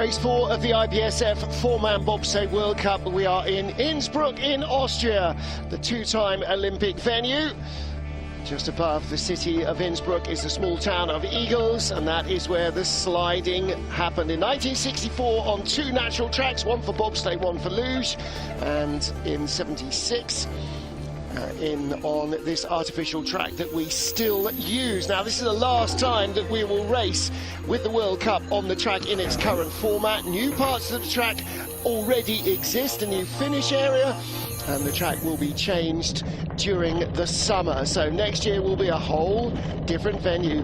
Race 4 of the IBSF four-man Bobsleigh World Cup. We are in Innsbruck in Austria, the two-time Olympic venue. Just above the city of Innsbruck is the small town of Igls, and that is where the sliding happened in 1964 on two natural tracks, one for bobsleigh, one for luge, and in 76 in on this artificial track that we still use. Now, this is the last time that we will race with the World Cup on the track in its current format. New parts of the track already exist, a new finish area, and the track will be changed during the summer. So next year will be a whole different venue.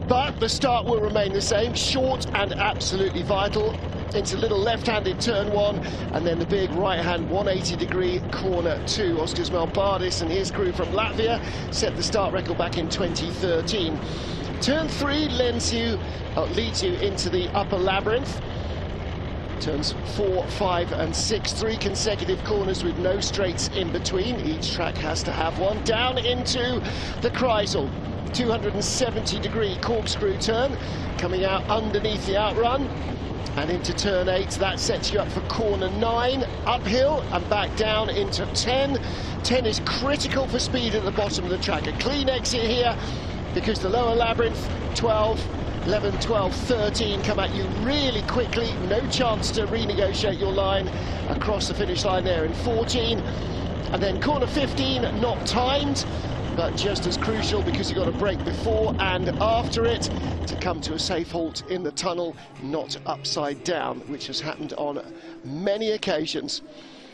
But the start will remain the same, short and absolutely vital. Into little left-handed turn one, and then the big right-hand 180-degree corner two. Oskars Melbardis and his crew from Latvia set the start record back in 2013. Turn three leads you into the upper labyrinth. Turns 4, 5 and 6, 3 consecutive corners with no straights in between. Each track has to have one. Down into the Kreisel, 270-degree corkscrew turn, coming out underneath the outrun. And into turn 8, that sets you up for corner 9, uphill and back down into 10. 10 is critical for speed at the bottom of the track. A clean exit here because the lower labyrinth, 12, 11, 12, 13 come at you really quickly. No chance to renegotiate your line across the finish line there in 14. And then corner 15, not timed, but just as crucial because you've got a break before and after it to come to a safe halt in the tunnel, not upside down, which has happened on many occasions.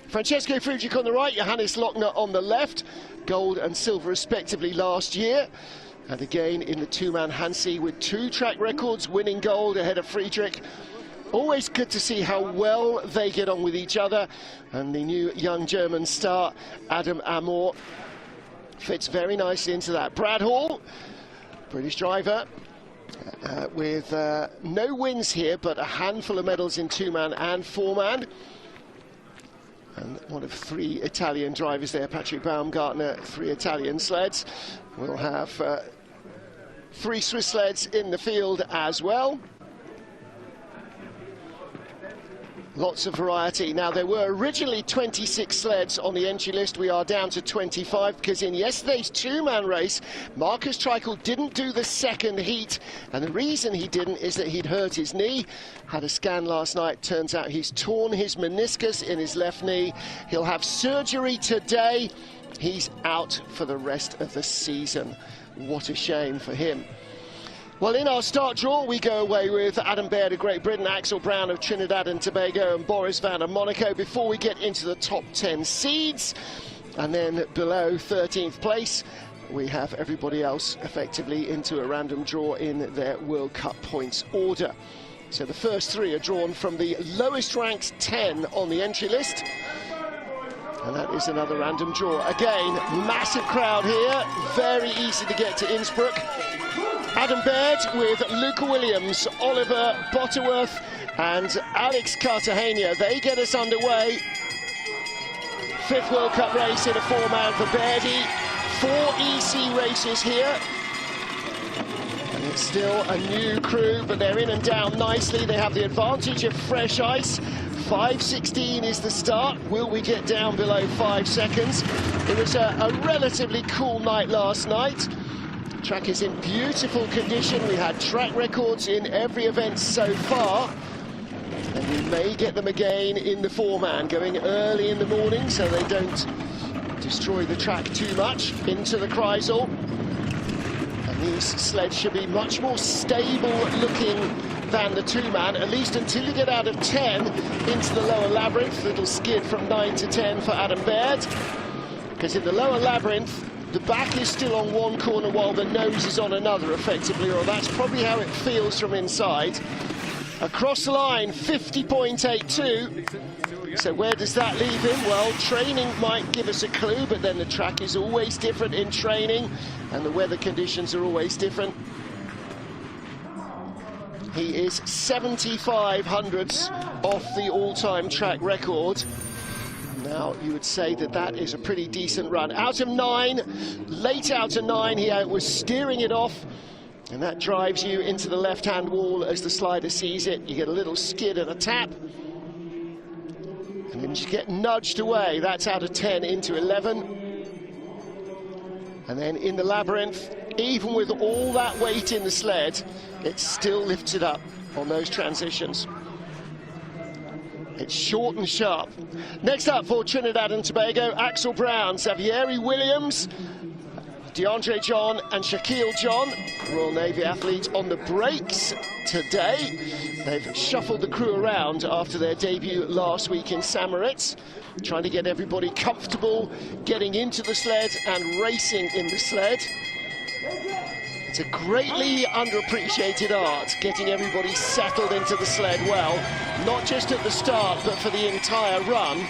Francesco Fujic on the right, Johannes Lochner on the left, gold and silver respectively last year. And again in the two-man Hansi with 2 track records, winning gold ahead of Friedrich. Always good to see how well they get on with each other. And the new young German star, Adam Amor, fits very nicely into that. Brad Hall, British driver, with no wins here, but a handful of medals in two-man and four-man. And one of 3 Italian drivers there, Patrick Baumgartner, 3 Italian sleds. We'll have 3 Swiss sleds in the field as well. Lots of variety. Now, there were originally 26 sleds on the entry list. We are down to 25 because in yesterday's two-man race, Marcus Treichel didn't do the second heat. And the reason he didn't is that he'd hurt his knee. Had a scan last night. Turns out he's torn his meniscus in his left knee. He'll have surgery today. He's out for the rest of the season. What a shame for him. Well, in our start draw, we go away with Adam Baird of Great Britain, Axel Brown of Trinidad and Tobago, and Boris Van of Monaco before we get into the top 10 seeds. And then below 13th place, we have everybody else effectively into a random draw in their World Cup points order. So the first 3 are drawn from the lowest ranked 10 on the entry list. And that is another random draw. Again, massive crowd here, very easy to get to Innsbruck. Adam Baird with Luca Williams, Oliver Butterworth and Alex Cartagena. They get us underway. 5th World Cup race in a 4-man for Bairdy. 4 EC races here. And it's still a new crew, but they're in and down nicely. They have the advantage of fresh ice. 5:16 is the start. Will we get down below 5 seconds? It was a relatively cool night last night. Track is in beautiful condition. We had track records in every event so far, and we may get them again in the 4-man, going early in the morning so they don't destroy the track too much. Into the Kreisel, and these sleds should be much more stable looking than the 2-man, at least until you get out of 10 into the lower labyrinth. Little skid from 9 to 10 for Adam Baird, because in the lower labyrinth the back is still on one corner while the nose is on another, effectively, or that's probably how it feels from inside. Across the line, 50.82. So where does that leave him? Well, training might give us a clue, but then the track is always different in training, and the weather conditions are always different. He is 75 hundredths off the all-time track record. Now, you would say that that is a pretty decent run. Out of 9, late out of 9, he was steering it off, and that drives you into the left-hand wall as the slider sees it. You get a little skid and a tap, and then you get nudged away. That's out of 10 into 11. And then in the labyrinth, even with all that weight in the sled, it still lifts it up on those transitions. It's short and sharp. Next up for Trinidad and Tobago, Axel Brown, Xavieri Williams, DeAndre John and Shaquille John, Royal Navy athletes, on the brakes today. They've shuffled the crew around after their debut last week in Samoritz, trying to get everybody comfortable getting into the sled and racing in the sled. It's a greatly underappreciated art, getting everybody settled into the sled well, not just at the start, but for the entire run.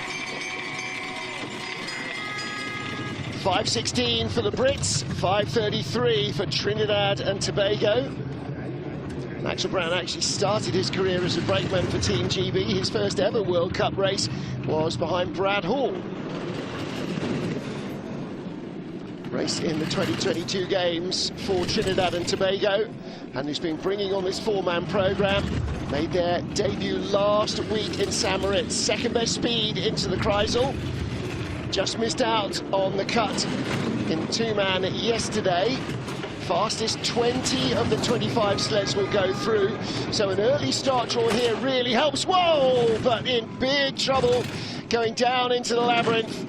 5:16 for the Brits, 5:33 for Trinidad and Tobago. Axel Brown actually started his career as a brakeman for Team GB. His first ever World Cup race was behind Brad Hall. Race in the 2022 games for Trinidad and Tobago, and who's been bringing on this four-man program. Made their debut last week in Samoritz. Second best speed into the Kreisel. Just missed out on the cut in two-man yesterday. Fastest 20 of the 25 sleds will go through. So an early start draw here really helps. Whoa, but in big trouble going down into the labyrinth.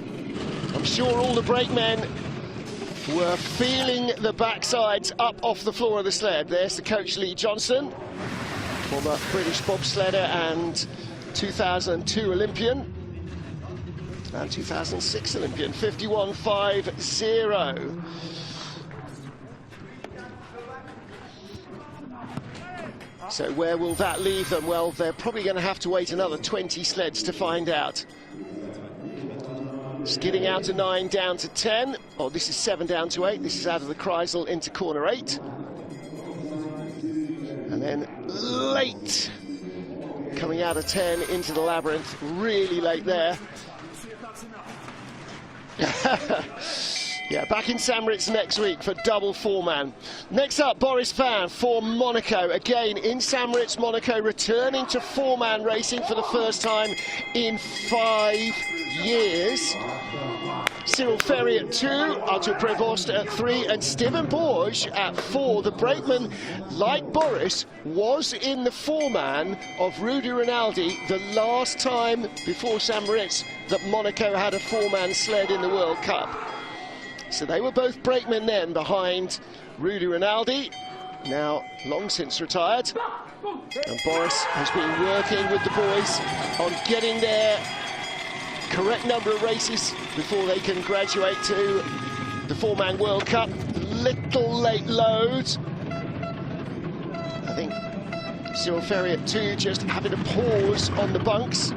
I'm sure all the brakemen were feeling the backsides up off the floor of the sled. There's the coach, Lee Johnson, former British bobsledder and 2002 Olympian and 2006 Olympian. 51.50. So where will that leave them? Well, they're probably going to have to wait another 20 sleds to find out. Skidding out of 9 down to 10. Oh, this is 7 down to 8. This is out of the Kreisel into corner 8. And then late, coming out of 10 into the labyrinth. Really late there. Yeah, back in Samoritz next week for double four-man. Next up, Boris Van for Monaco. Again, in Samoritz, Monaco, returning to four-man racing for the first time in 5 years. Cyril Ferry at 2, Artur Prevost at 3, and Steven Borge at 4. The brakeman, like Boris, was in the four-man of Rudy Rinaldi the last time before Samoritz that Monaco had a four-man sled in the World Cup. So they were both brakemen then behind Rudy Rinaldi, now long since retired. And Boris has been working with the boys on getting their correct number of races before they can graduate to the four-man World Cup. Little late load. I think Cyril Ferry at 2 just having a pause on the bunks.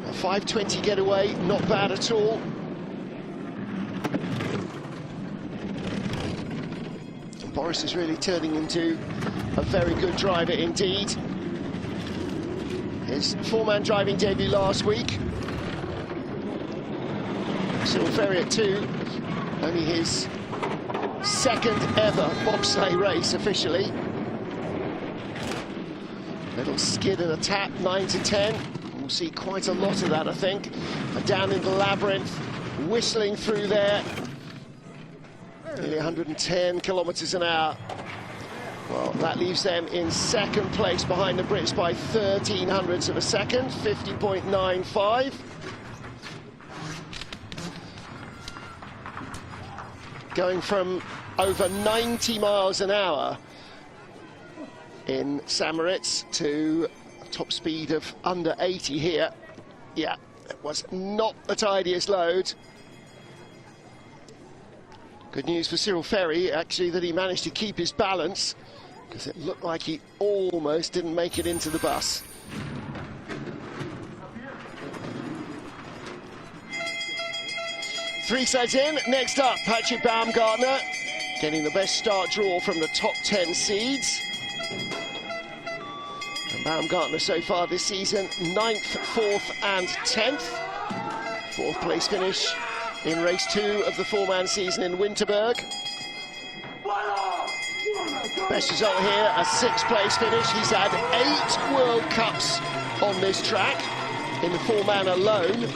A 5:20 getaway, not bad at all. And Boris is really turning into a very good driver indeed. His four-man driving debut last week. Cyril Ferry at 2, only his second ever bobsleigh race officially. Little skid and a tap, 9 to 10. We'll see quite a lot of that, I think. And down in the labyrinth, whistling through there. Nearly 110 kilometers an hour. Well, that leaves them in second place behind the Brits by 0.13 of a second, 50.95. Going from over 90 miles an hour in Samoritz to a top speed of under 80 here. Yeah, it was not the tidiest load. Good news for Cyril Ferry, actually, that he managed to keep his balance, because it looked like he almost didn't make it into the bus. Three sides in. Next up, Patrick Baumgartner getting the best start draw from the top 10 seeds. And Baumgartner so far this season, 9th, 4th and 10th. 4th place finish in race 2 of the four-man season in Winterberg. Best result here, a 6th place finish. He's had 8 World Cups on this track in the four-man alone.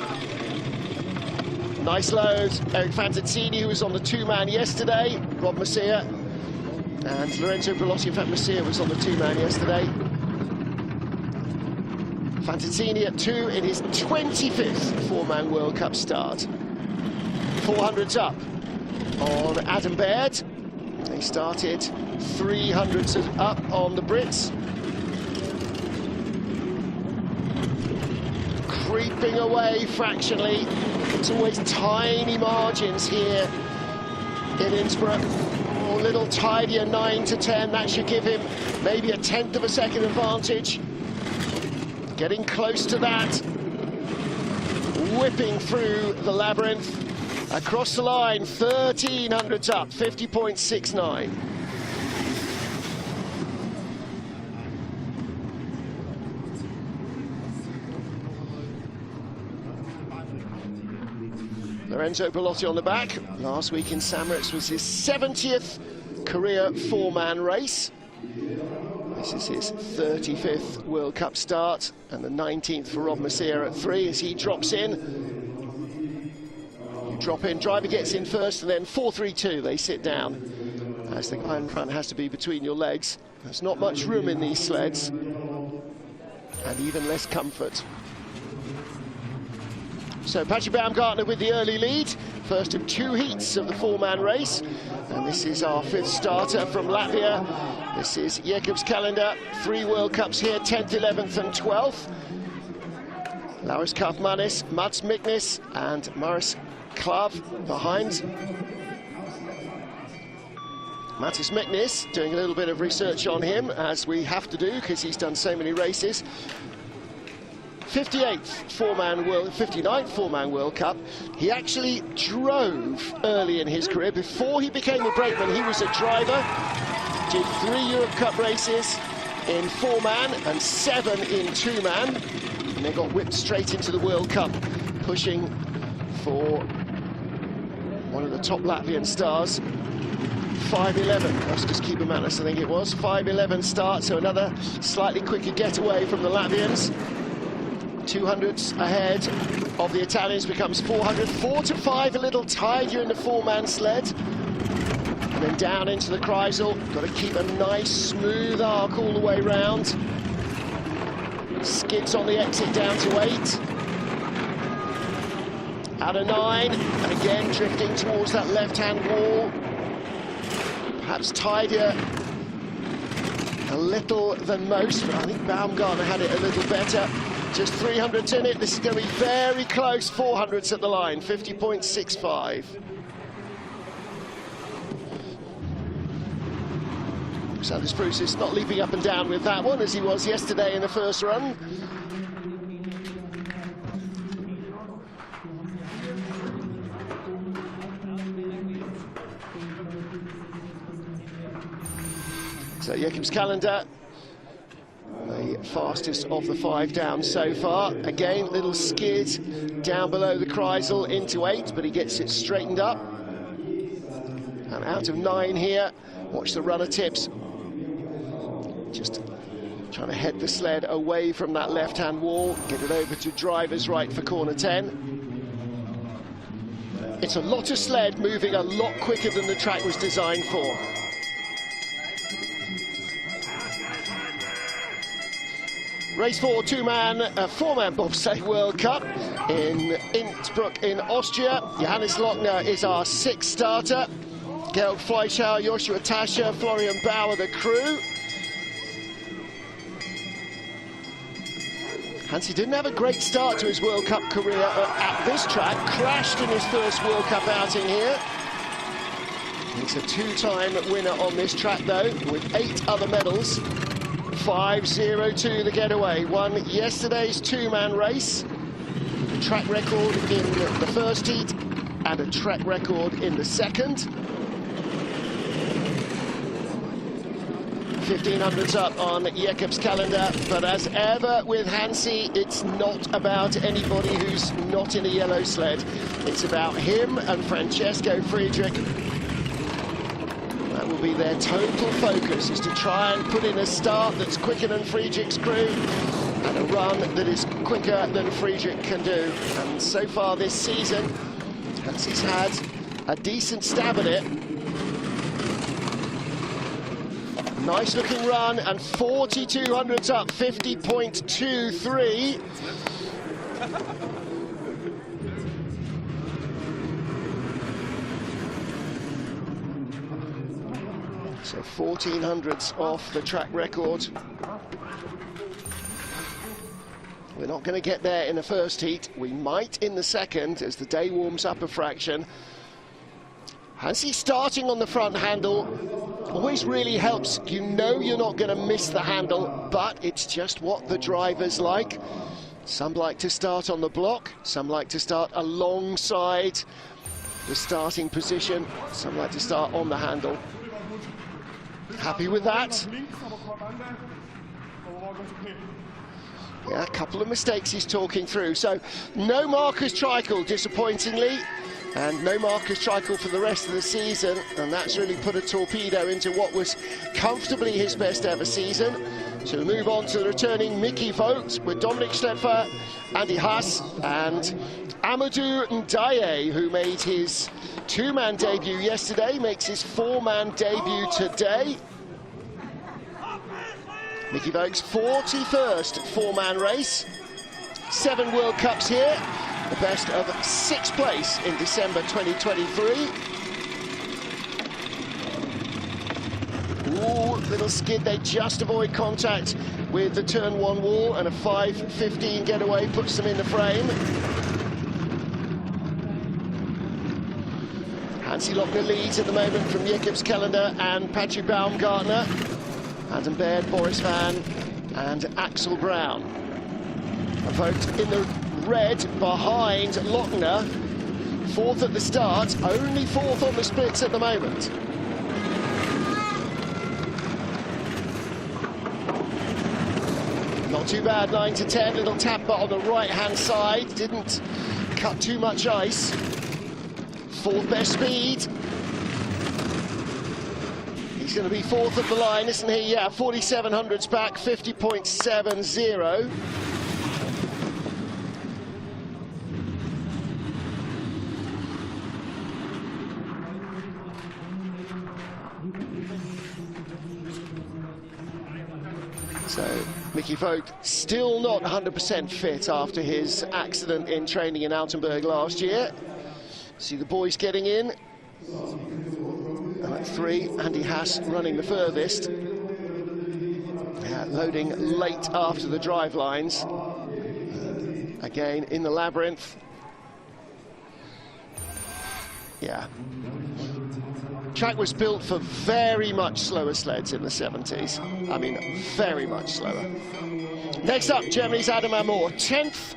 Nice load. Eric Fantazzini, who was on the two-man yesterday. Rob Messia and Lorenzo Bellotti. In fact, Messia was on the two-man yesterday. Fantazzini at 2 in his 25th four-man World Cup start. 400s up on Adam Baird. They started 300s up on the Brits. Creeping away fractionally. It's always tiny margins here in Innsbruck. A little tidier, 9 to 10. That should give him maybe a 1/10 of a second advantage. Getting close to that. Whipping through the labyrinth. Across the line, 1300s up, 50.69. Lorenzo Bellotti on the back. Last week in Samoritz was his 70th career four-man race. This is his 35th World Cup start, and the 19th for Rob Messier at 3 as he drops in. You drop in, driver gets in first, and then 4-3-2, they sit down. As the guy in front has to be between your legs. There's not much room in these sleds, and even less comfort. So Patrick Baumgartner with the early lead, first of 2 heats of the four-man race. And this is our 5th starter from Latvia. This is Jēkabs Kalenda, 3 World Cups here, 10th, 11th and 12th. Lauris Kaufmanis, Mats Miknis and Maris Klav behind. Matis Miknis, doing a little bit of research on him, as we have to do because he's done so many races. 59th four-man World Cup. He actually drove early in his career. Before he became a brakeman, he was a driver. Did 3 Europe Cup races in four-man and 7 in two-man. And they got whipped straight into the World Cup, pushing for one of the top Latvian stars. 5:11, Kostas Kybermanis, I think it was. 5:11 start, so another slightly quicker getaway from the Latvians. 200s ahead of the Italians becomes 400. 4 to 5, a little tidier in the four-man sled. And then down into the Kreisel. Got to keep a nice smooth arc all the way round. Skids on the exit down to 8. Out of 9, and again drifting towards that left-hand wall. Perhaps tidier a little than most, but I think Baumgartner had it a little better. Just 300s in it. This is going to be very close. 400s at the line, 50.65. Sanders Bruce is not leaping up and down with that one as he was yesterday in the first run. So Jēkabs Kalenda, the fastest of the 5 down so far. Again, little skid down below the Kreisel into 8, but he gets it straightened up. And out of 9 here, watch the runner tips. Just trying to head the sled away from that left-hand wall, get it over to driver's right for corner 10. It's a lot of sled moving a lot quicker than the track was designed for. Race 4, four-man Bobsleigh World Cup in Innsbruck in Austria. Johannes Lochner is our 6th starter. Georg Fleischauer, Joshua Tascher, Florian Bauer, the crew. Hansi didn't have a great start to his World Cup career at this track. Crashed in his first World Cup outing here. He's a 2-time winner on this track, though, with 8 other medals. 5:02 the getaway. Won yesterday's 2-man race. A track record in the first heat and a track record in the second. 1500s up on Jēkabs Kalenda, but as ever with Hansi, it's not about anybody who's not in a yellow sled. It's about him and Francesco Friedrich. That will be their total focus, is to try and put in a start that's quicker than Friedrich's crew and a run that is quicker than Friedrich can do. And so far this season, Hansi's had a decent stab at it. Nice looking run, and 4,200s up, 50.23. So 1,400s off the track record. We're not going to get there in the first heat. We might in the second as the day warms up a fraction. Hansi starting on the front handle always really helps. You know you're not going to miss the handle, but it's just what the drivers like. Some like to start on the block, some like to start alongside the starting position, some like to start on the handle. Happy with that? Yeah, a couple of mistakes he's talking through. So no Marcus Treichel, disappointingly, and no Marcus Treichel for the rest of the season, and that's really put a torpedo into what was comfortably his best ever season. So we move on to the returning Mickey Vogt with Dominic Stetfer, Andy Haas and Amadou Ndiaye, who made his two-man debut yesterday, makes his four-man debut today. Mickey Vogt's 41st four-man race. 7 World Cups here, the best of 6th place in December 2023. Ooh, little skid, they just avoid contact with the turn 1 wall, and a 5.15 getaway puts them in the frame. Hansi Lochner leads at the moment from Jacobs Kellender and Patrick Baumgartner. Adam Baird, Boris Van and Axel Brown. Vogt in the red behind Lochner. 4th at the start, only 4th on the splits at the moment. Not too bad, 9 to 10, little tapper on the right-hand side, didn't cut too much ice. 4th best speed. He's going to be 4th at the line, isn't he? Yeah, 4,700s back, 50.70. So Mickey Vogt still not 100% fit after his accident in training in Altenburg last year. See the boys getting in. And at 3, Andy Haas running the furthest. Yeah, loading late after the drive lines. Again in the labyrinth. Yeah. Track was built for very much slower sleds in the 70s. I mean, very much slower. Next up, Germany's Adam Amor, 10th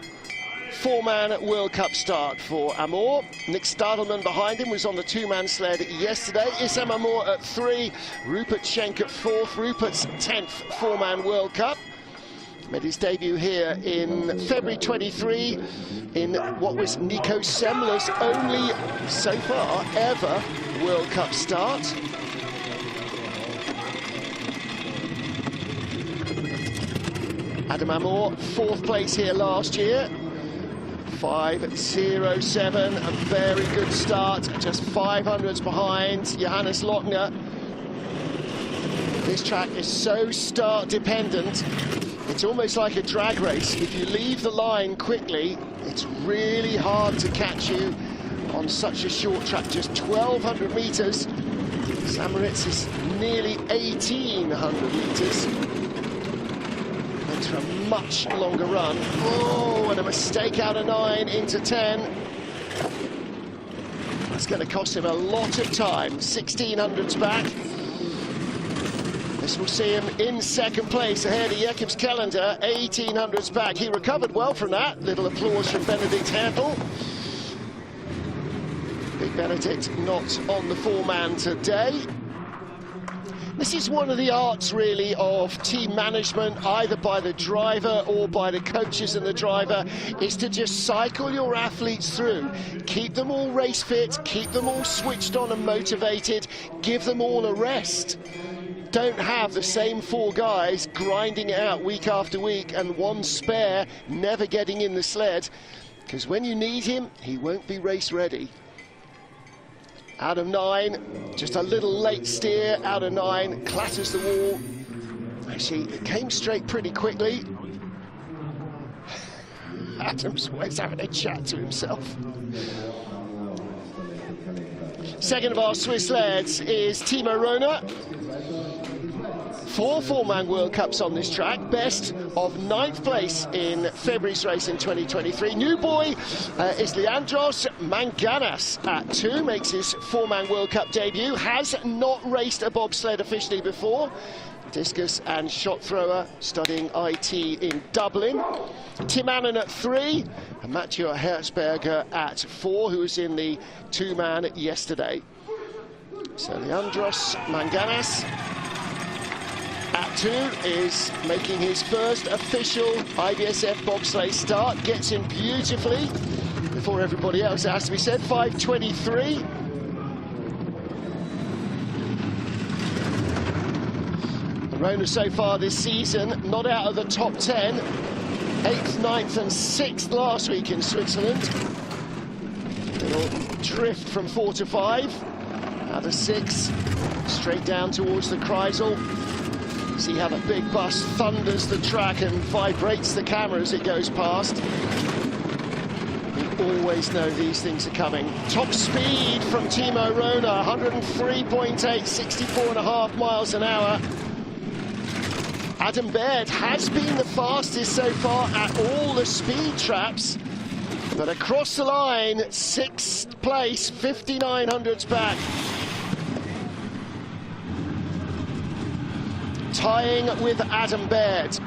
four-man World Cup start for Amor. Nick Stadelman behind him was on the two-man sled yesterday. Issam Amor at 3, Rupert Schenk at 4th. Rupert's 10th four-man World Cup. Made his debut here in February 23 in what was Nico Semler's only, so far, ever World Cup start. Adam Amor, 4th place here last year. 5.07, a very good start, just 500s behind Johannes Lochner. This track is so start dependent, it's almost like a drag race. If you leave the line quickly, it's really hard to catch you on such a short track, just 1,200 meters. Samaritz is nearly 1,800 meters. Makes for a much longer run. Oh, and a mistake out of 9 into 10. That's going to cost him a lot of time. 1,600s back. This will see him in 2nd place ahead of Jacobs Kellender, 1,800s back. He recovered well from that. Little applause from Benedikt Hertel. Big Benedikt not on the four-man today. This is one of the arts, really, of team management, either by the driver or by the coaches and the driver, is to just cycle your athletes through. Keep them all race fit, keep them all switched on and motivated, give them all a rest. Don't have the same 4 guys grinding it out week after week and one spare never getting in the sled, because when you need him, he won't be race ready. Out of 9, just a little late steer, out of 9, clatters the wall. Actually, it came straight pretty quickly. Adam's always having a chat to himself. Second of our Swiss lads is Timo Röner. 4 four-man World Cups on this track, best of 9th place in February's race in 2023. New boy is Leandros Manganas at 2, makes his four-man World Cup debut, has not raced a bobsled officially before. Discus and shot thrower, studying IT in Dublin. Tim Annan at 3, and Mathieu Herzberger at 4, who was in the 2-man yesterday. So Leandros Manganas at 2 is making his first official IBSF bobsleigh start, gets in beautifully before everybody else, it has to be said. 5:23. Röner so far this season, not out of the top 10. 8th, 9th and 6th last week in Switzerland. Little drift from 4 to 5. Out of 6, straight down towards the Kreisel. See how the big bus thunders the track and vibrates the camera as it goes past. We always know these things are coming. Top speed from Timo Röner, 103.8, 64.5 miles an hour. Adam Baird has been the fastest so far at all the speed traps, but across the line, 6th place, 59 hundredths back. Tying with Adam Baird.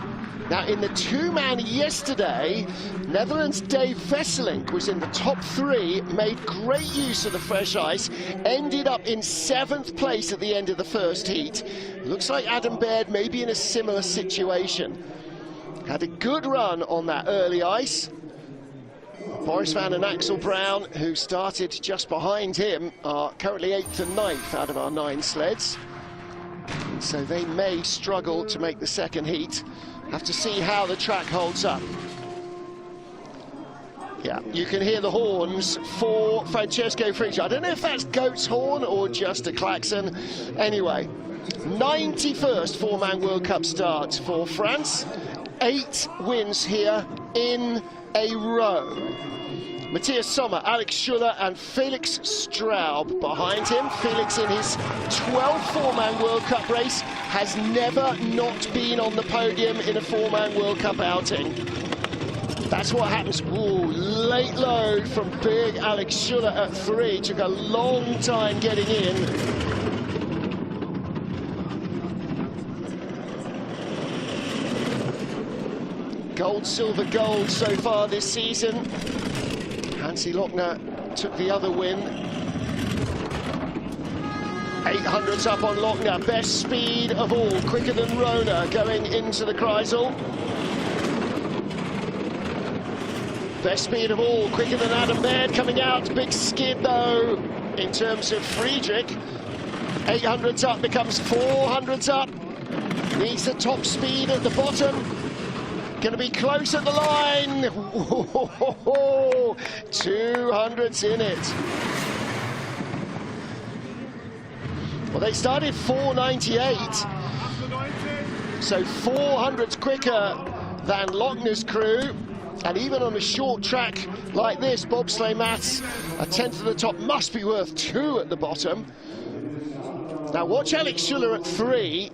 Now in the 2-man yesterday, Netherlands' Dave Vesselink was in the top 3, made great use of the fresh ice, ended up in 7th place at the end of the first heat. Looks like Adam Baird may be in a similar situation. Had a good run on that early ice. Boris van and Axel Brown, who started just behind him, are currently 8th and 9th out of our 9 sleds. So they may struggle to make the second heat. Have to see how the track holds up. Yeah, you can hear the horns for Francesco Frigio. I don't know if that's goat's horn or just a klaxon. Anyway, 91st four-man World Cup start for France. 8 wins here in a row. Matthias Sommer, Alex Schuller and Felix Straub behind him. Felix in his 12th four-man World Cup race has never not been on the podium in a four-man World Cup outing. That's what happens. Ooh, late load from big Alex Schuller at 3. Took a long time getting in. Gold, silver, gold so far this season. Hansi Lochner took the other win. 800s up on Lochner, best speed of all, quicker than Röner going into the Kreisel. Best speed of all, quicker than Adam Baird coming out. Big skid though in terms of Friedrich. 800s up becomes 400s up. Needs the top speed at the bottom. Going to be close at the line. 200s in it. Well, they started 498. So 400s quicker than Lochner's crew. And even on a short track like this, bobsleigh maths, a 10th at the top must be worth 2 at the bottom. Now watch Alex Schuller at 3.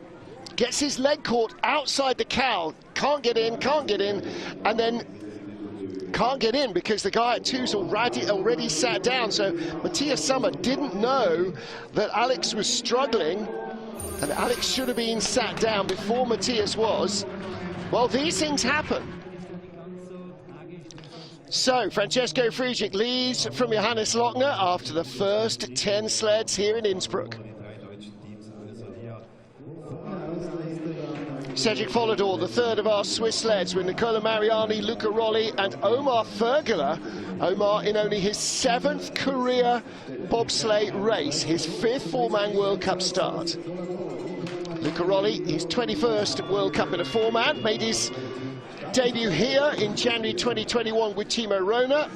Gets his leg caught outside the cowl, can't get in, and then can't get in because the guy at 2's already sat down. So Matthias Sommer didn't know that Alex was struggling, and Alex should have been sat down before Matthias was. Well, these things happen. So Francesco Friedrich leads from Johannes Lochner after the first 10 sleds here in Innsbruck. Cedric Follador, the third of our Swiss sleds, with Nicola Mariani, Luca Rolli and Omar Fergala. Omar in only his 7th career bobsleigh race, his 5th four-man World Cup start. Luca Rolli, his 21st World Cup in a four-man, made his debut here in January 2021 with Timo Röner.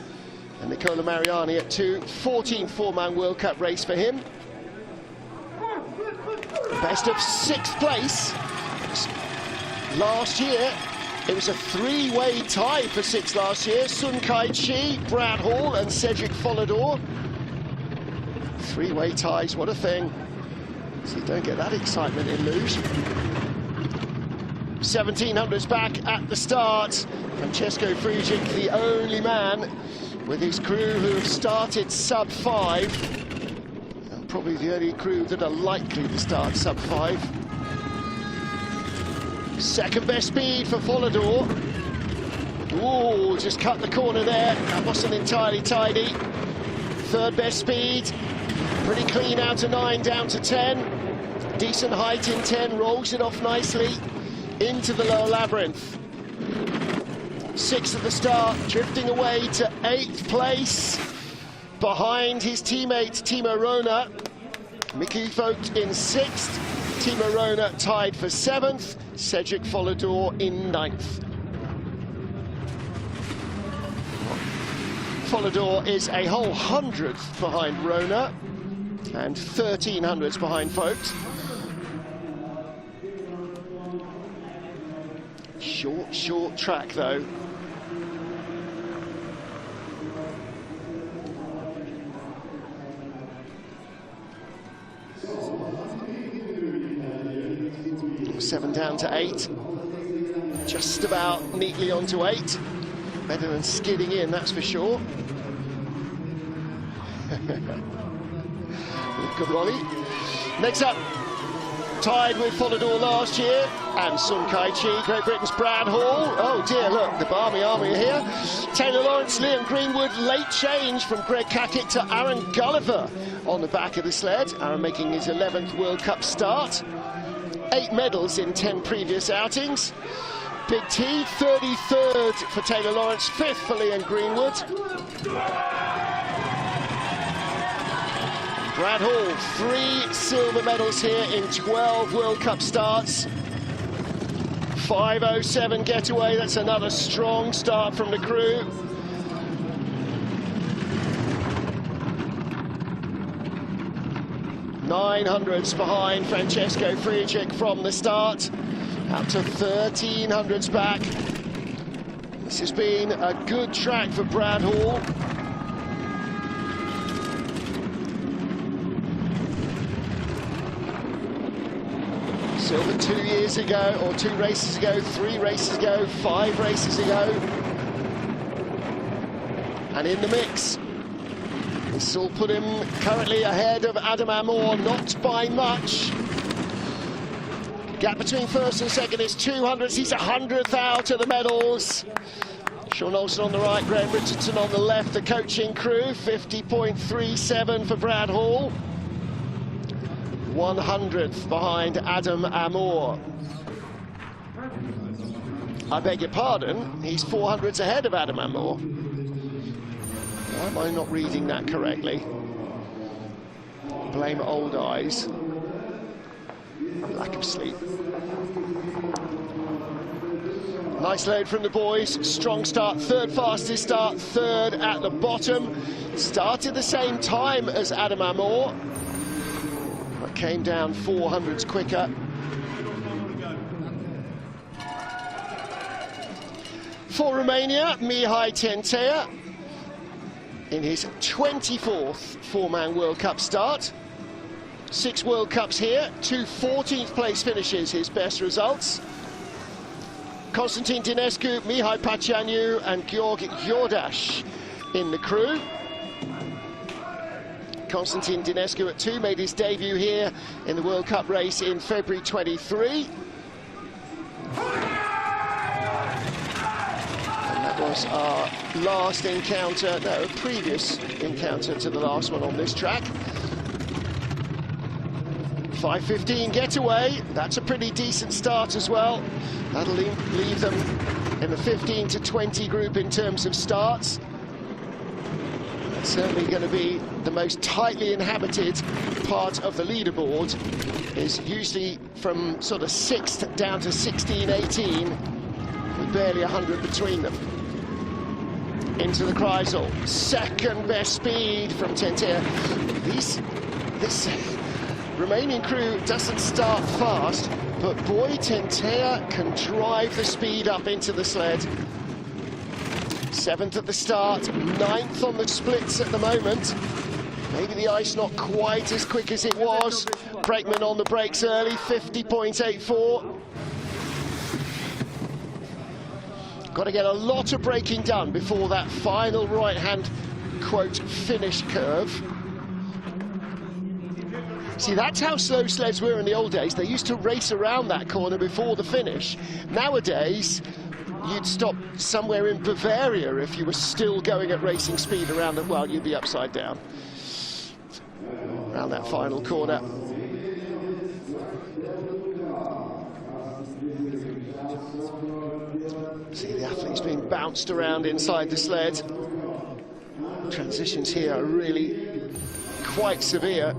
and Nicola Mariani at 2. 14th four-man World Cup race for him. Best of 6th place. Last year, it was a three-way tie for 6th last year. Sun Kai-chi, Brad Hall and Cedric Follador. Three-way ties, what a thing. So you don't get that excitement in luge. 1700s back at the start. Francesco Frigic, the only man with his crew who have started sub-5. And probably the only crew that are likely to start sub-5. Second best speed for Follador. Ooh, just cut the corner there. That wasn't entirely tidy. Third best speed. Pretty clean out to 9, down to 10. Decent height in 10, rolls it off nicely into the lower labyrinth. 6th at the start, drifting away to 8th place. Behind his teammate Timo Rona. Mickey Vogt in 6th. Timo Rona tied for 7th. Cedric Follador in 9th. Follador is a whole 100th behind Rona and 1300ths behind Vogt. Short track though. Seven down to 8. Just about neatly onto 8. Better than skidding in, that's for sure. Good volley. Next up, tied with Follador last year, and Sun Kai-chi, Great Britain's Brad Hall. Oh dear, look, the Barmy Army are here. Taylor Lawrence, Liam Greenwood, late change from Greg Cackett to Aaron Gulliver on the back of the sled. Aaron making his 11th World Cup start. 8 medals in 10 previous outings. Big T, 33rd for Taylor Lawrence, 5th for Liam Greenwood. Brad Hall, 3 silver medals here in 12 World Cup starts. 5:07 getaway, that's another strong start from the crew. .900s behind Francesco Frigic from the start, out to 1300s back. This has been a good track for Brad Hall. Silver 2 years ago, or 2 races ago, 3 races ago, 5 races ago. And in the mix. This will put him currently ahead of Adam Amor, not by much. Gap between first and second is 200s. He's 100th out of the medals. Sean Olsen on the right, Graham Richardson on the left, the coaching crew. 50.37 for Brad Hall. 100th behind Adam Amor. I beg your pardon, he's 400s ahead of Adam Amor. Why am I not reading that correctly? Blame old eyes. Lack of sleep. Nice load from the boys. Strong start, 3rd fastest start, 3rd at the bottom. Started the same time as Adam Amor, but came down 400s quicker. For Romania, Mihai Tentea in his 24th four-man World Cup start. 6 World Cups here, 2 14th place finishes, his best results. Constantin Dinescu, Mihai Pacianu and Georgi Yordash in the crew. Constantin Dinescu at 2 made his debut here in the World Cup race in February 23. Was our last encounter, no, a previous encounter to the last one on this track. 5:15 getaway, that's a pretty decent start as well. That'll leave them in the 15 to 20 group in terms of starts. That's certainly going to be the most tightly inhabited part of the leaderboard, is usually from sort of 6th down to 16, 18, with barely 100 between them. into the Kreisel. Second best speed from Tentea. This Romanian crew doesn't start fast, but boy, Tentea can drive the speed up into the sled. 7th at the start, 9th on the splits at the moment. Maybe the ice not quite as quick as it was. Brakeman on the brakes early, 50.84. Got to get a lot of braking done before that final right-hand, quote, finish curve. See, that's how slow sleds were in the old days. They used to race around that corner before the finish. Nowadays, you'd stop somewhere in Bavaria if you were still going at racing speed around it. Well, you'd be upside down around that final corner. See the athletes being bounced around inside the sled. Transitions here are really quite severe.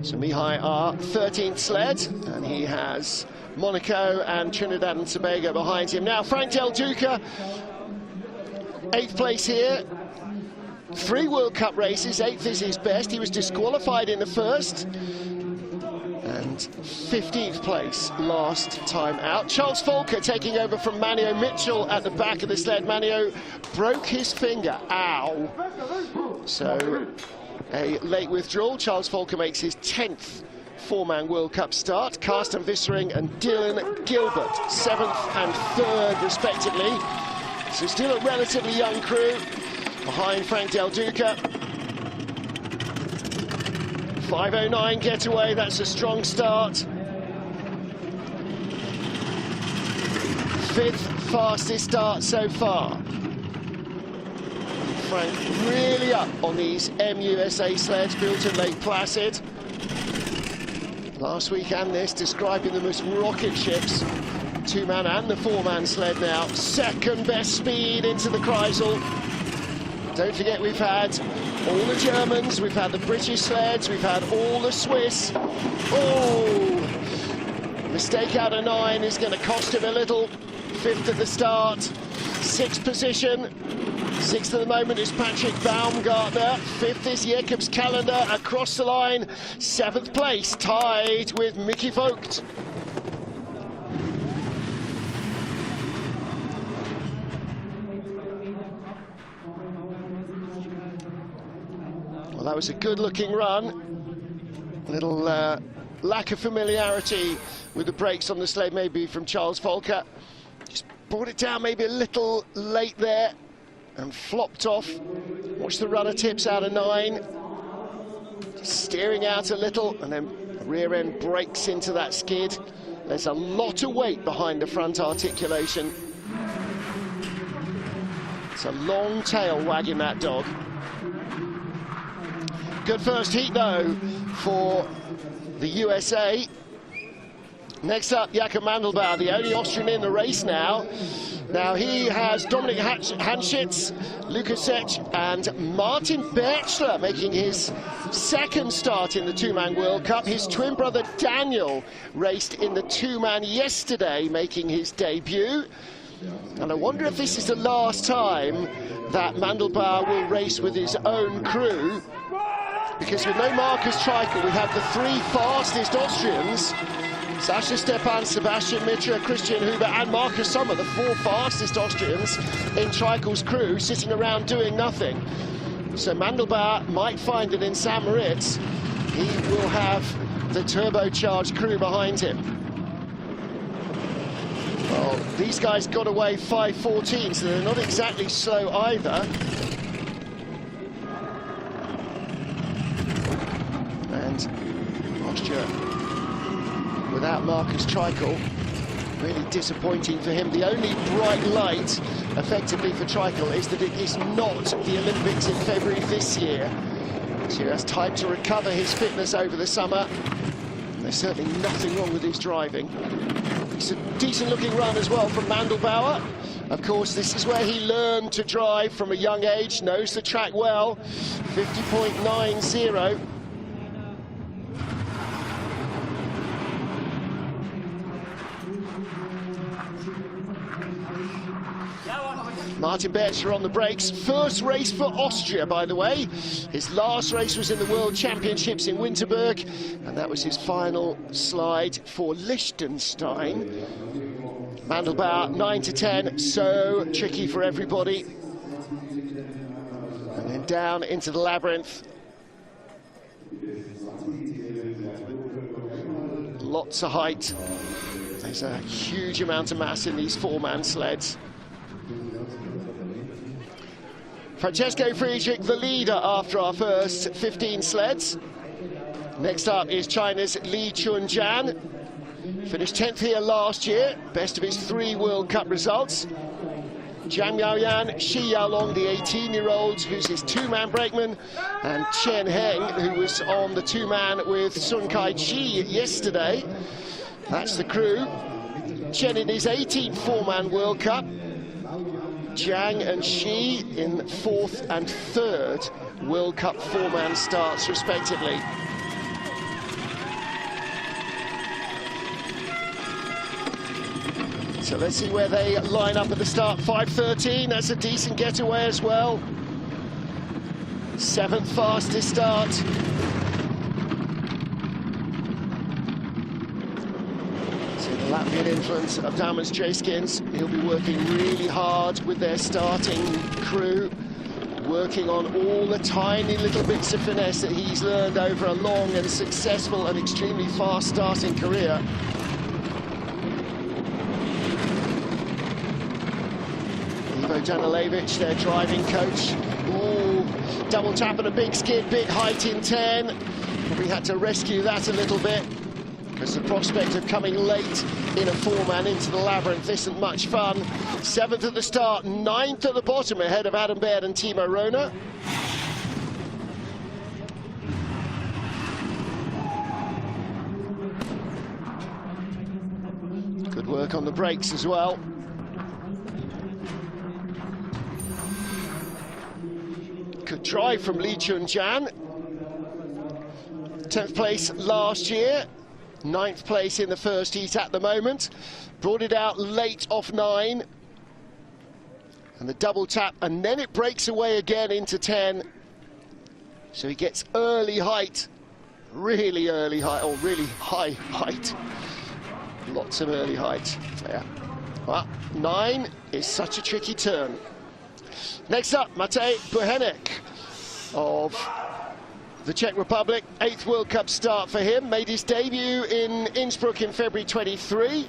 So Mihai R, 13th sled, and he has Monaco and Trinidad and Tobago behind him. Now Frank Del Duca, 8th place here. 3 World Cup races, 8th is his best. He was disqualified in the first. And 15th place last time out. Charles Volker taking over from Manio Mitchell at the back of the sled. Manio broke his finger. Ow. So a late withdrawal. Charles Volker makes his 10th 4-man World Cup start. Carsten Vissering and Dylan Gilbert, 7th and 3rd respectively. So still a relatively young crew behind Frank Del Duca. 5:09 getaway, that's a strong start. 5th fastest start so far. Frank really up on these MUSA sleds built in Lake Placid. Last week and this, describing them as rocket ships. 2-man and the 4-man sled now. 2nd best speed into the Kreisel. Don't forget we've had all the Germans, we've had the British sleds, we've had all the Swiss. Oh! Mistake out of 9 is going to cost him a little. 5th at the start. 6th position. 6th at the moment is Patrick Baumgartner. 5th is Jacobs Calendar across the line. 7th place, tied with Mickey Vogt. Well, that was a good-looking run. A little lack of familiarity with the brakes on the sled, maybe from Charles Volker. Just brought it down maybe a little late there and flopped off. Watch the runner tips out of 9. Just steering out a little, and then rear end breaks into that skid. There's a lot of weight behind the front articulation. It's a long tail wagging that dog. Good first heat though for the USA. Next up, Jakob Mandelbauer, the only Austrian in the race now. Now he has Dominik Hanschitz, Lukas Sech and Martin Berchler making his 2nd start in the 2-man World Cup. His twin brother Daniel raced in the 2-man yesterday, making his debut. And I wonder if this is the last time that Mandelbauer will race with his own crew, because with no Markus Treichel, we have the 3 fastest Austrians. Sascha Stepan, Sebastian Mitra, Christian Huber and Markus Sommer, the 4 fastest Austrians in Treichel's crew, sitting around doing nothing. So Mandelbauer might find that in St. Moritz, he will have the turbocharged crew behind him. Well, these guys got away 5:14, so they're not exactly slow either. And Austria without Markus Treichel, really disappointing for him. The only bright light, effectively, for Treichel is that it is not the Olympics in February this year. So he has time to recover his fitness over the summer. There's certainly nothing wrong with his driving. It's a decent-looking run as well from Mandelbauer. Of course, this is where he learned to drive from a young age, knows the track well. 50.90. Martin Bertscher on the brakes. First race for Austria, by the way. His last race was in the World Championships in Winterberg, and that was his final slide for Liechtenstein. Mandelbauer 9 to 10, so tricky for everybody. And then down into the labyrinth. Lots of height. There's a huge amount of mass in these four-man sleds. Francesco Friedrich, the leader after our first 15 sleds. Next up is China's Li Chunjian. Finished 10th here last year, best of his 3 World Cup results. Zhang Yaoyan, Shi Yaolong, the 18-year-old, who's his 2-man brakeman, and Chen Heng, who was on the 2-man with Sun Kai-chi yesterday. That's the crew. Chen in his 18th 4-man World Cup. Zhang and Shi in 4th and 3rd World Cup 4-man starts, respectively. So let's see where they line up at the start. 5:13, that's a decent getaway as well. 7th fastest start. The Latvian influence of Damas J-Skins. He'll be working really hard with their starting crew, working on all the tiny little bits of finesse that he's learned over a long and successful and extremely fast starting career. Ivo Danilevich, their driving coach. Ooh, double tap and a big skid, big height in 10. Probably had to rescue that a little bit, because the prospect of coming late in a 4-man into the labyrinth isn't much fun. 7th at the start, 9th at the bottom, ahead of Adam Baird and Timo Rona. Good work on the brakes as well. Good drive from Li Chunjian. 10th place last year. 9th place in the first heat at the moment. Brought it out late off 9. And the double tap, and then it breaks away again into 10. So he gets early height, really early height, or really high height. Lots of early height. Yeah. Well, 9 is such a tricky turn. Next up, Matej Buchenek of the Czech Republic. 8th World Cup start for him. Made his debut in Innsbruck in February 23.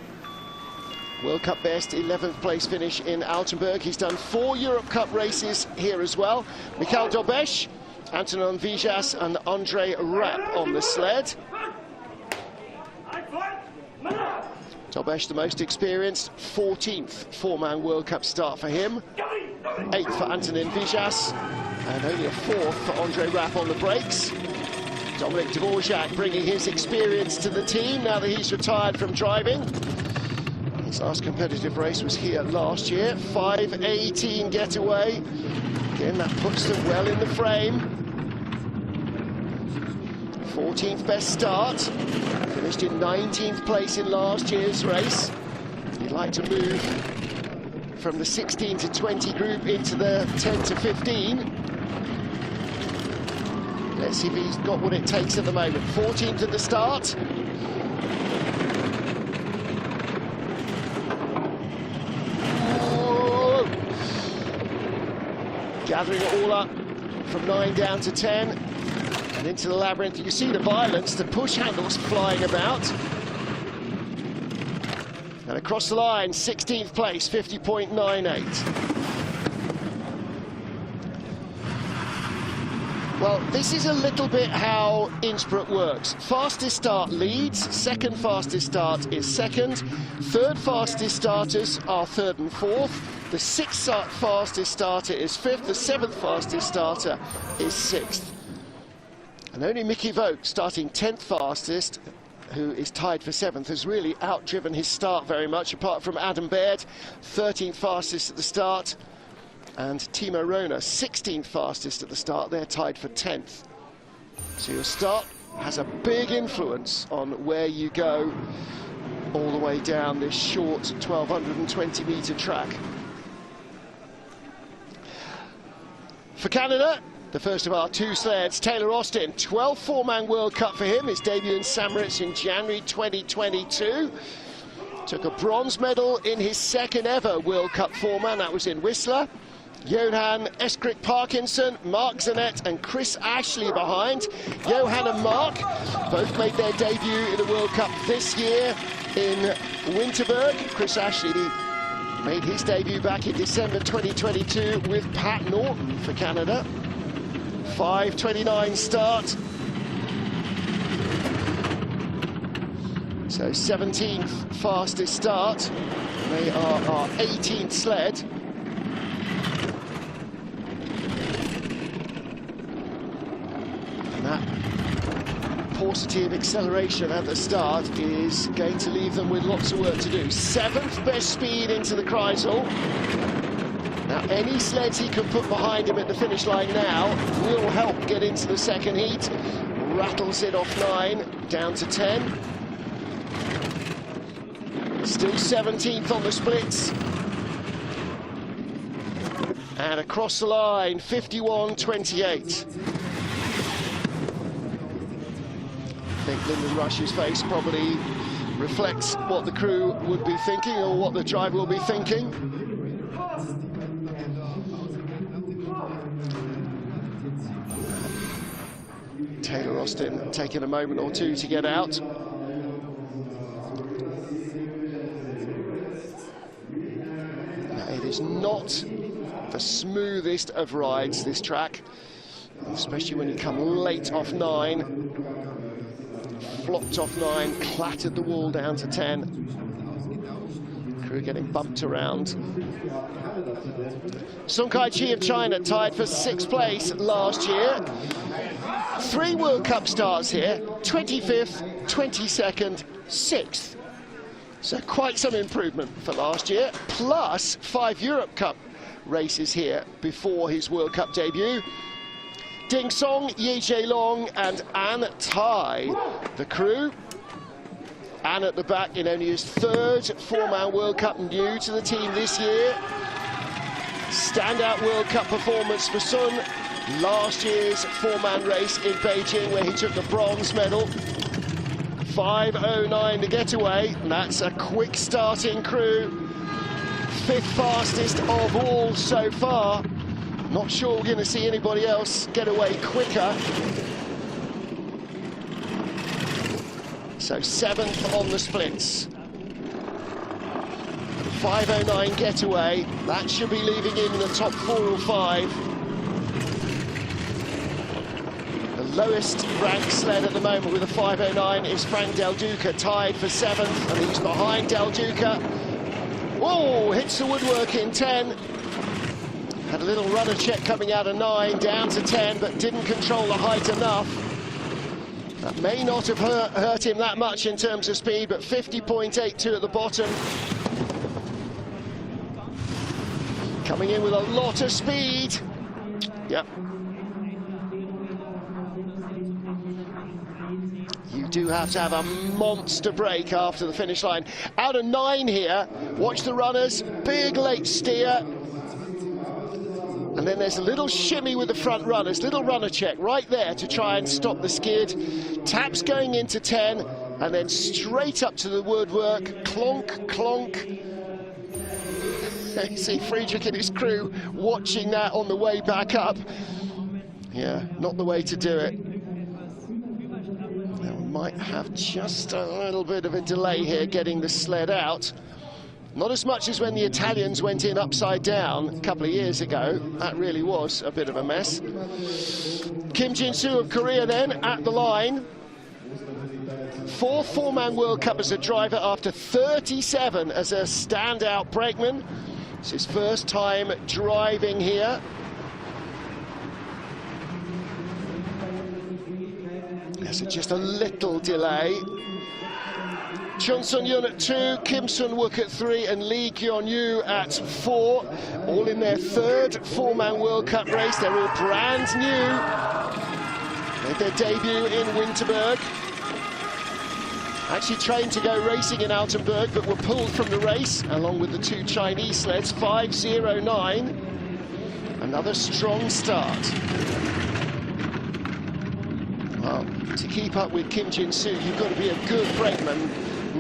World Cup best, 11th place finish in Altenburg. He's done 4 Europe Cup races here as well. Michal Dobesh, Antonin Vijas and Andre Rapp on the sled. Dobesh, the most experienced, 14th 4-man World Cup start for him. 8th for Antonin Vijas, and only a 4th for Andre Rapp on the brakes. Dominik Dvorak bringing his experience to the team now that he's retired from driving. His last competitive race was here last year. 5:18 getaway. Again, that puts them well in the frame. 14th best start. Finished in 19th place in last year's race. He'd like to move from the 16 to 20 group into the 10 to 15. Let's see if he's got what it takes at the moment. 14th at the start. Oh. Gathering it all up from 9 down to 10 and into the labyrinth. You can see the violence, the push handles flying about. And across the line, 16th place, 50.98. Well, this is a little bit how Innsbruck works. Fastest start leads, second fastest start is second, third fastest starters are third and fourth, the sixth fastest starter is fifth, the seventh fastest starter is sixth. And only Mickey Vogt, starting 10th fastest, who is tied for 7th, has really outdriven his start very much, apart from Adam Baird, 13th fastest at the start, and Timo Rona, 16th fastest at the start. They're tied for 10th. So your start has a big influence on where you go all the way down this short 1,220-metre track. For Canada, the first of our two sleds, Taylor Austin, 12th four-man World Cup for him. His debut in St. Moritz in January 2022. Took a bronze medal in his second ever World Cup four-man, that was in Whistler. Johan Eskrik Parkinson, Mark Zanet and Chris Ashley behind. Johan and Mark both made their debut in the World Cup this year in Winterberg. Chris Ashley made his debut back in December 2022 with Pat Norton for Canada. 5:29 start. So 17th fastest start. They are our 18th sled. And that paucity of acceleration at the start is going to leave them with lots of work to do. 7th best speed into the Kreisel. Now, any sleds he can put behind him at the finish line now will help get into the second heat. Rattles it off 9, down to 10. Still 17th on the splits. And across the line, 51.28. I think Lyndon Rush's face probably reflects what the crew would be thinking, or what the driver will be thinking. Taylor Austin taking a moment or two to get out. Now, it is not the smoothest of rides, this track, especially when you come late off 9. Flopped off 9, clattered the wall down to 10. Crew getting bumped around. Sung Kai-chi of China tied for 6th place last year. 3 World Cup starts here, 25th, 22nd, 6th. So quite some improvement for last year, plus 5 Europe Cup races here before his World Cup debut. Ding Song, Ye Jie Long and An Tai, the crew. An at the back in only his 3rd four-man World Cup, new to the team this year. Standout World Cup performance for Sun. Last year's four-man race in Beijing where he took the bronze medal. 5:09 the getaway, and that's a quick starting crew. 5th fastest of all so far. Not sure we're going to see anybody else get away quicker. So 7th on the splits. 5:09 getaway, that should be leaving in the top 4 or 5. The lowest ranked sled at the moment with a 5:09 is Frank Del Duca, tied for 7th, and he's behind Del Duca. Whoa, hits the woodwork in 10. Had a little runner check coming out of 9, down to 10, but didn't control the height enough. That may not have hurt him that much in terms of speed, but 50.82 at the bottom. Coming in with a lot of speed. Yep. You do have to have a monster break after the finish line. Out of 9 here, watch the runners, big late steer. And then there's a little shimmy with the front runners, little runner check right there to try and stop the skid. Taps going into 10, and then straight up to the woodwork, clonk, clonk. You see Friedrich and his crew watching that on the way back up. Yeah, not the way to do it. Now we might have just a little bit of a delay here getting the sled out. Not as much as when the Italians went in upside down a couple of years ago. That really was a bit of a mess. Kim Jin-soo of Korea then at the line. 4th four-man World Cup as a driver after 37 as a standout brakeman. It's his first time driving here. There's just a little delay. Chun Sun-yun at 2, Kim Sun-wook at 3, and Lee Kyun-yu at 4. All in their 3rd four-man World Cup race. They're all brand new. Made their debut in Winterberg. Actually trained to go racing in Altenburg, but were pulled from the race, along with the 2 Chinese sleds, 5:09. Another strong start. Well, to keep up with Kim Jin-soo, you've got to be a good brakeman.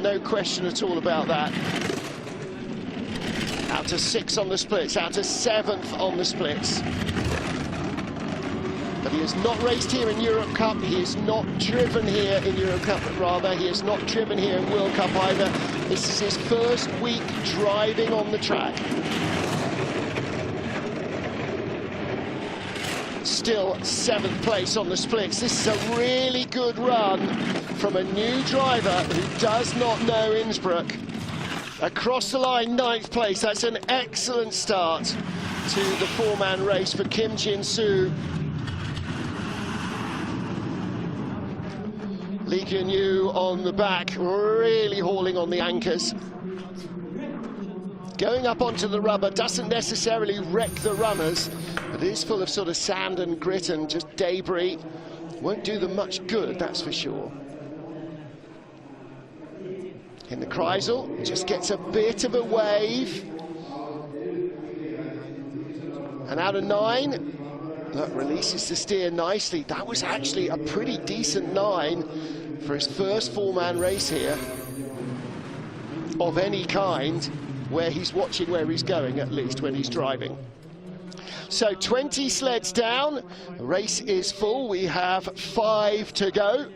No question at all about that. Out to 6th on the splits, out to 7th on the splits. But he has not raced here in Europe Cup, he is not driven here in Europe Cup, rather, he is not driven here in World Cup either. This is his first week driving on the track. Still 7th place on the splits. This is a really good run from a new driver who does not know Innsbruck. Across the line, 9th place. That's an excellent start to the 4-man race for Kim Jin-soo. Lee Kyun-yu on the back, really hauling on the anchors. Going up onto the rubber doesn't necessarily wreck the runners, but it is full of sort of sand and grit and just debris. Won't do them much good, that's for sure. In the Kreisel, just gets a bit of a wave. And out of 9, look, releases the steer nicely. That was actually a pretty decent 9 for his first 4-man race here of any kind, where he's watching where he's going, at least when he's driving. So 20 sleds down, the race is full, we have 5 to go.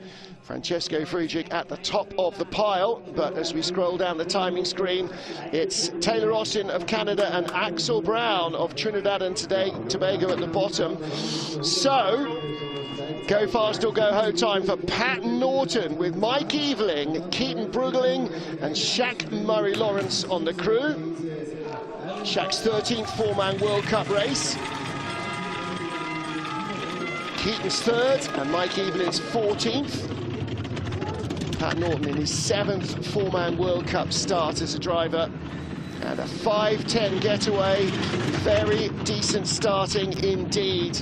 Francesco Friedrich at the top of the pile, but as we scroll down the timing screen, it's Taylor Austin of Canada and Axel Brown of Trinidad and Tobago at the bottom. So, go fast or go home time for Pat Norton with Mike Eveling, Keaton Bruggeling and Shaq Murray-Lawrence on the crew. Shaq's 13th 4-man World Cup race. Keaton's 3rd and Mike Eveling's 14th. Pat Norton in his 7th 4-man World Cup start as a driver. And a 5:10 getaway. Very decent starting indeed.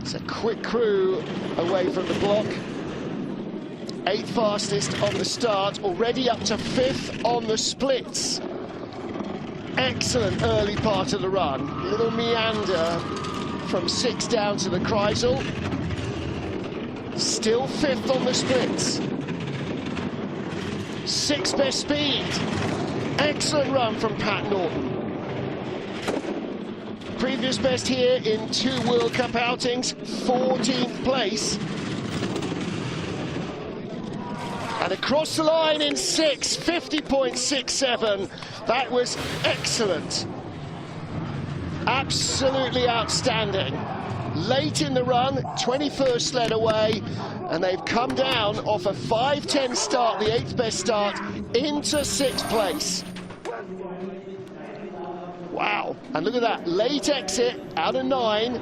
It's a quick crew away from the block. 8th fastest on the start, already up to 5th on the splits. Excellent early part of the run. Little meander from 6 down to the Kreisel. Still 5th on the splits. 6th best speed. Excellent run from Pat Norton. Previous best here in 2 World Cup outings, 14th place. And across the line in 6th, 50.67. That was excellent. Absolutely outstanding. Late in the run, 21st sled away, and they've come down off a 5:10 start, the 8th best start, into 6th place. Wow, and look at that, late exit out of 9.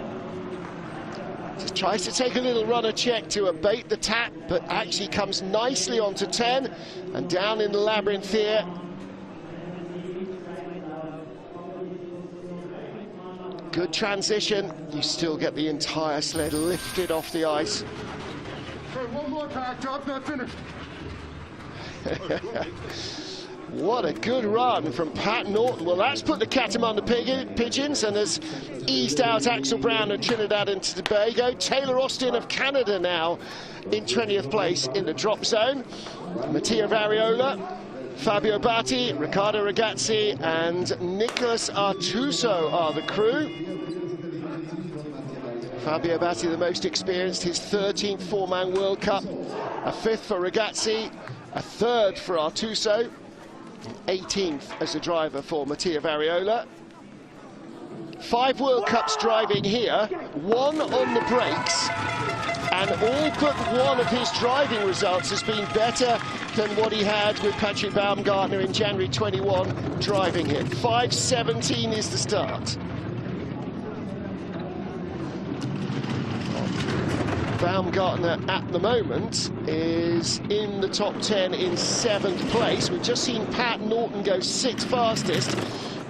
Just tries to take a little runner check to abate the tap, but actually comes nicely onto 10 and down in the labyrinth here. Good transition, you still get the entire sled lifted off the ice. Okay, one more pack, job's not finished. What a good run from Pat Norton. Well, that's put the cat among the pigeons and has eased out Axel Brown of Trinidad and Tobago. Taylor Austin of Canada now in 20th place in the drop zone. Mattia Variola, Fabio Batti, Riccardo Ragazzi and Nicholas Artuso are the crew. Fabio Batti the most experienced, his 13th 4-man World Cup, a 5th for Ragazzi, a 3rd for Artuso, 18th as a driver for Mattia Variola. 5 World Cups driving here, 1 on the brakes, and all but 1 of his driving results has been better than what he had with Patrick Baumgartner in January 21 driving him. 5:17 is the start. Baumgartner at the moment is in the top 10 in 7th place. We've just seen Pat Norton go 6th fastest,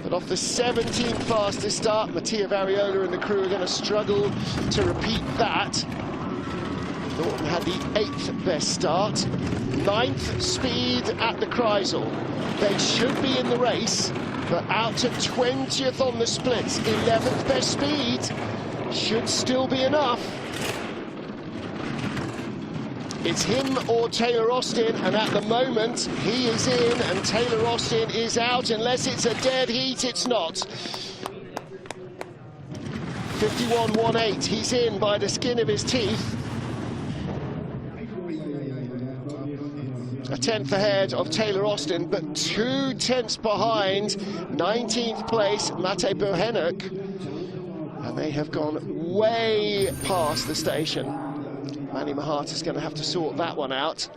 but off the 17th fastest start, Mattia Variola and the crew are going to struggle to repeat that. Norton had the 8th best start, 9th speed at the Kreisel. They should be in the race, but out to 20th on the splits, 11th best speed. should still be enough. It's him or Taylor Austin, and at the moment he is in and Taylor Austin is out. Unless it's a dead heat, it's not. 51.18, he's in by the skin of his teeth. A tenth ahead of Taylor Austin, but 2 tenths behind 19th place Mate Bohenuk, and they have gone way past the station. Manny Mahat is going to have to sort that one out.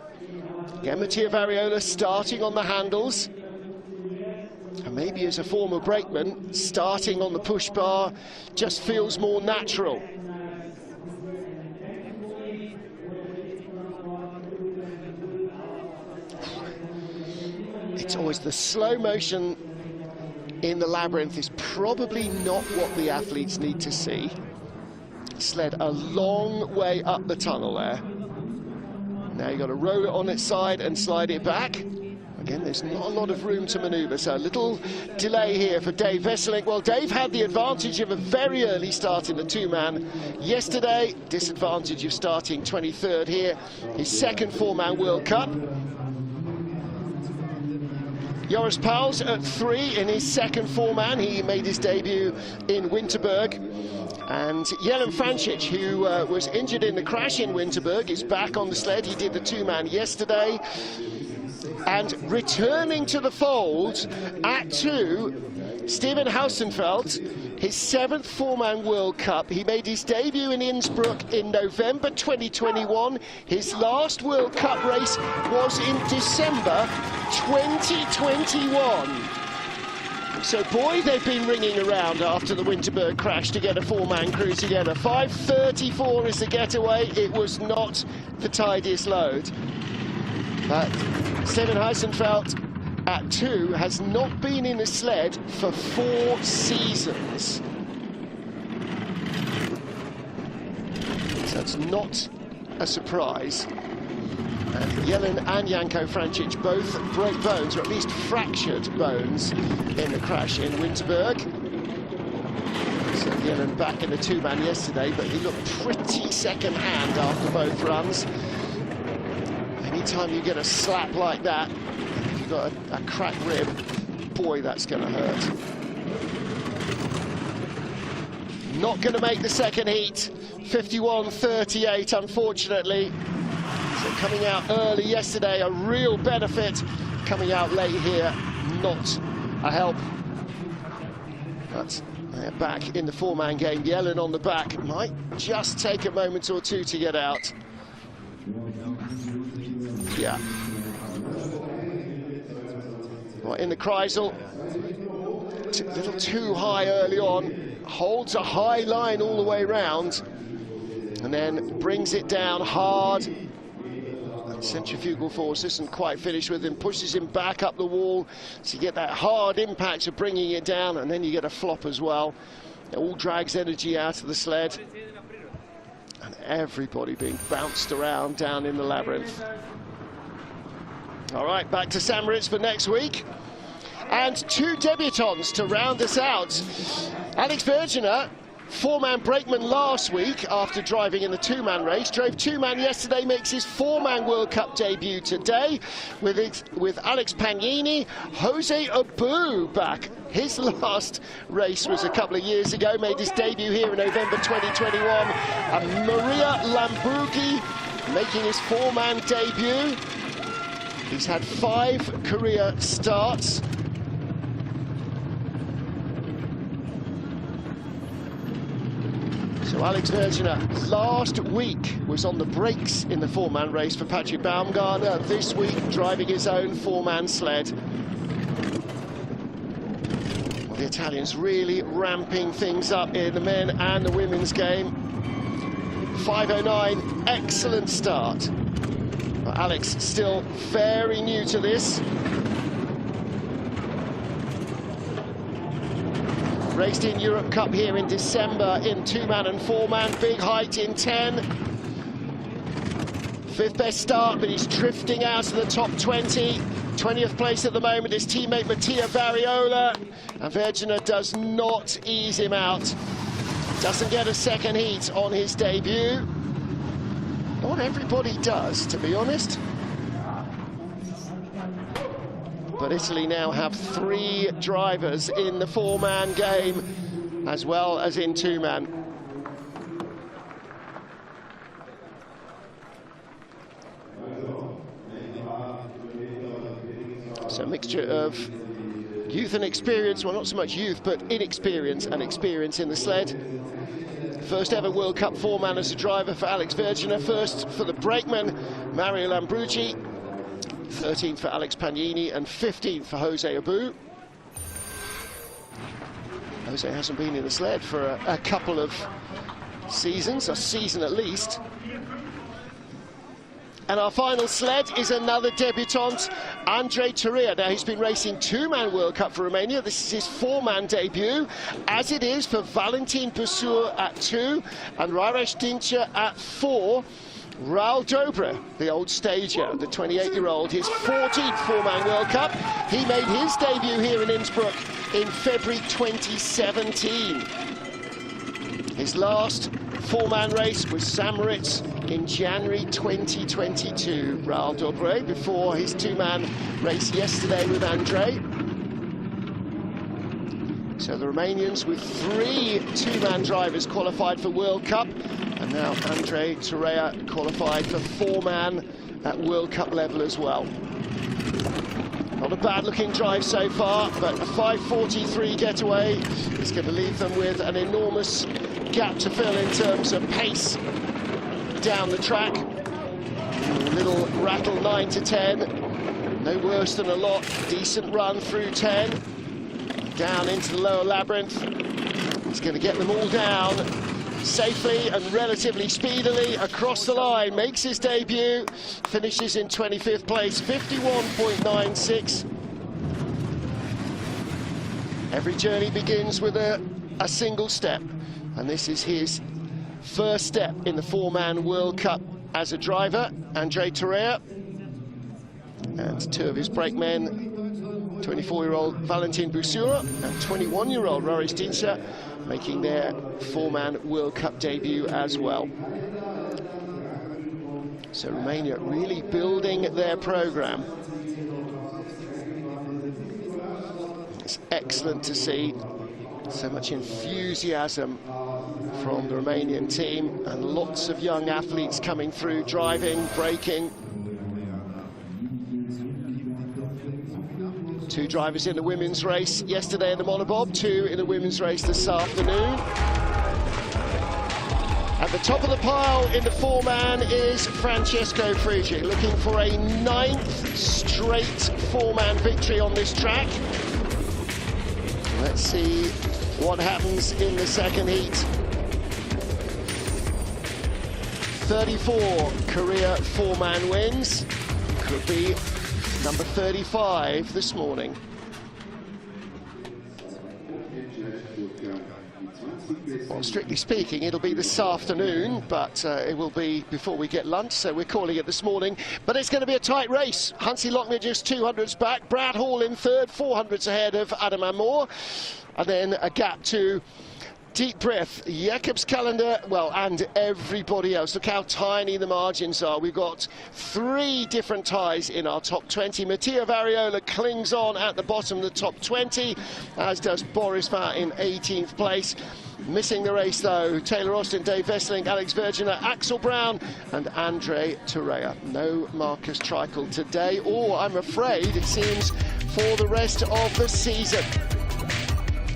Again, Mattia Variola starting on the handles, and maybe as a former brakeman, starting on the push bar just feels more natural. It's always the slow motion in the labyrinth is probably not what the athletes need to see. Sled a long way up the tunnel there. Now you've got to roll it on its side and slide it back. Again, there's not a lot of room to manoeuvre, so a little delay here for Dave Wesseling. Well, Dave had the advantage of a very early start in the two-man yesterday. Disadvantage of starting 23rd here. His second four-man World Cup. Joris Pauls at 3 in his second four-man. He made his debut in Winterberg. And Jelen Francic, who was injured in the crash in Winterberg, is back on the sled. He did the two-man yesterday. And returning to the fold at 2, Steven Hausenfeld, his 7th four-man World Cup. He made his debut in Innsbruck in November 2021. His last World Cup race was in December 2021. So, boy, they've been ringing around after the Winterberg crash to get a four-man crew together. 5:34 is the getaway. It was not the tidiest load. But Steven Hausenfeld at 2 has not been in the sled for 4 seasons. So it's not a surprise. And Jelen and Janko Francic both broke bones, or at least fractured bones, in the crash in Winterberg. So Jelen back in the two-man yesterday, but he looked pretty second-hand after both runs. Anytime you get a slap like that, if you've got a cracked rib, boy, that's going to hurt. Not going to make the second heat. 51.38, unfortunately. So coming out early yesterday, a real benefit. Coming out late here, not a help. But they're back in the four-man game. Jelen on the back might just take a moment or two to get out. Yeah. Well, in the Kreisel, a little too high early on, holds a high line all the way round, and then brings it down hard. And centrifugal force isn't quite finished with him, pushes him back up the wall, so you get that hard impact of bringing it down, and then you get a flop as well. It all drags energy out of the sled, and everybody being bounced around down in the labyrinth. All right, back to St. Moritz for next week. And 2 debutants to round us out. Alex Bergener, four-man brakeman last week after driving in the two-man race. Drove two-man yesterday, makes his four-man World Cup debut today with Alex Pagnini. Jose Abu back. His last race was a couple of years ago, made his debut here in November 2021. And Maria Lambrughi making his four-man debut. He's had 5 career starts. So Alex Bergener last week was on the brakes in the four-man race for Patrick Baumgartner. This week driving his own four-man sled. Well, the Italians really ramping things up in the men and the women's game. 5:09, excellent start. But Alex still very new to this. Raced in Europe Cup here in December in two-man and four-man. Big height in 10. 5th best start, but he's drifting out of the top 20. 20th place at the moment, his teammate Mattia Variola. And Bergener does not ease him out. doesn't get a second heat on his debut. Not everybody does, to be honest. But Italy now have 3 drivers in the 4-man game, as well as in 2-man. So a mixture of youth and experience, well, not so much youth, but inexperience and experience in the sled. First ever World Cup 4-man as a driver for Alex Verginer, first for the brakeman Mario Lambrucci, 13th for Alex Pagnini, and 15th for Jose Abu. Jose hasn't been in the sled for a couple of seasons, a season at least. And our final sled is another debutant, Andrei Turea. Now, he's been racing 2-man World Cup for Romania. This is his 4-man debut, as it is for Valentin Busur at 2 and Raresh Dincha at 4. Raul Dobre, the old stager, the 28-year-old, his 14th 4-man World Cup. He made his debut here in Innsbruck in February 2017. His last 4-man race was St. in January 2022. Raul Dobre before his 2-man race yesterday with Andrei. So the Romanians with 3 2-man drivers qualified for World Cup, and now Andrei Turea qualified for 4-man at World Cup level as well. Not a bad looking drive so far, but a 5:43 getaway is going to leave them with an enormous gap to fill in terms of pace down the track. A little rattle 9 to 10, no worse than a lot. Decent run through 10, down into the lower labyrinth. He's going to get them all down safely and relatively speedily across the line. Makes his debut, finishes in 25th place, 51.96. Every journey begins with a single step, and this is his first step in the 4-man World Cup as a driver. Andrei Turea and 2 of his brakemen, 24-year-old Valentin Busur and 21-year-old Raresh Dincha, making their 4-man World Cup debut as well. So Romania really building their program. It's excellent to see so much enthusiasm from the Romanian team, and lots of young athletes coming through, driving, braking. 2 drivers in the women's race yesterday in the Monobob, 2 in the women's race this afternoon. At the top of the pile in the 4-man is Francesco Frugi, looking for a 9th straight 4-man victory on this track. Let's see what happens in the second heat. 34 career 4-man wins. Could be number 35 this morning. Well, strictly speaking, it'll be this afternoon, but it will be before we get lunch, so we're calling it this morning. But it's going to be a tight race. Hansi Lochner just 200s back, Brad Hall in third, 400s ahead of Adam Amor, and then a gap to deep breath, Jacob's calendar, well, and everybody else. Look how tiny the margins are. We've got 3 different ties in our top 20. Mattia Variola clings on at the bottom of the top 20, as does Boris Vahr in 18th place. Missing the race, though, Taylor Austin, Dave Vesseling, Alex Verginer, Axel Brown, and Andrei Turea. No Marcus Treichel today, or I'm afraid it seems for the rest of the season.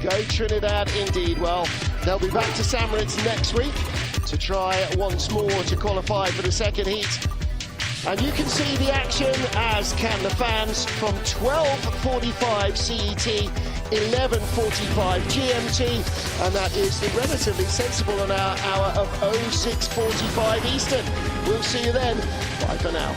Go Trinidad indeed. Well, they'll be back to St. next week to try once more to qualify for the second heat. And you can see the action, as can the fans, from 12:45 CET, 11:45 GMT, and that is the relatively sensible hour of 06:45 Eastern. We'll see you then. Bye for now.